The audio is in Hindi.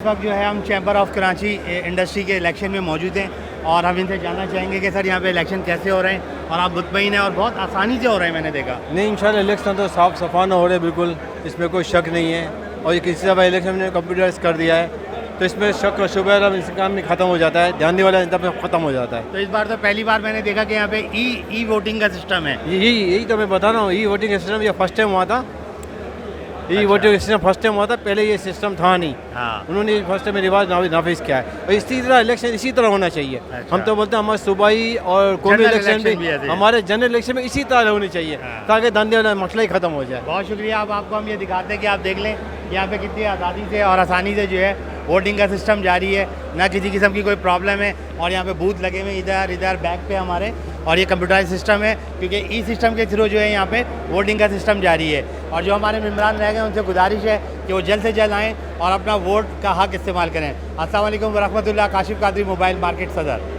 इस वक्त जो है हम चैम्बर ऑफ कराची इंडस्ट्री के इलेक्शन में मौजूद हैं और हम इनसे जानना चाहेंगे कि सर यहाँ पे इलेक्शन कैसे हो रहे हैं और आप मुतमईन हैं और बहुत आसानी से हो रहे हैं। मैंने देखा नहीं, इंशाल्लाह इलेक्शन तो साफ सफाना हो रहे हैं, बिल्कुल इसमें कोई शक नहीं है। और ये किसी दफ़ा इलेक्शन ने कंप्यूटराइज कर दिया है तो इसमें शक और शुबह अब इस काम में ख़त्म हो जाता है, ध्यान वाला इंतजाम ख़त्म हो जाता है। तो इस बार तो पहली बार मैंने देखा कि यहाँ पे ई वोटिंग का सिस्टम है। यही तो मैं बता रहा हूँ, ई वोटिंग सिस्टम ये फर्स्ट टाइम हुआ था। E voting system first time हुआ था, पहले ये सिस्टम था नहीं। हाँ, उन्होंने फर्स्ट टाइम रिवाज नाफिज किया है और इसी तरह इलेक्शन इसी तरह होना चाहिए। अच्छा। हम तो बोलते हैं हमारे सूबाई और कौमी जनरल इलेक्शन इलेक्शन भी भी ऐसे ही। हमारे जनरल इलेक्शन में इसी तरह होनी चाहिए हाँ। ताकि धंधे वाला मसला ही ख़त्म हो जाए। बहुत शुक्रिया। अब आपको हम ये दिखाते हैं कि आप देख लें यहाँ पे कितनी आज़ादी से और आसानी से जो है वोटिंग का सिस्टम जारी है, ना किसी किस्म की कोई प्रॉब्लम है। और यहाँ पे बूथ लगे हुए इधर इधर बैक पे हमारे, और ये कंप्यूटराइज सिस्टम है क्योंकि ई सिस्टम के थ्रू जो है यहाँ पे वोटिंग का सिस्टम जारी है। और जो हमारे मेम्बरान रह गए उनसे गुजारिश है कि वो जल्द से जल्द आएँ और अपना वोट का हक इस्तेमाल करें। अस्सलाम वालेकुम वरहमतुल्लाह। काशिफ कादरी, मोबाइल मार्केट सदर।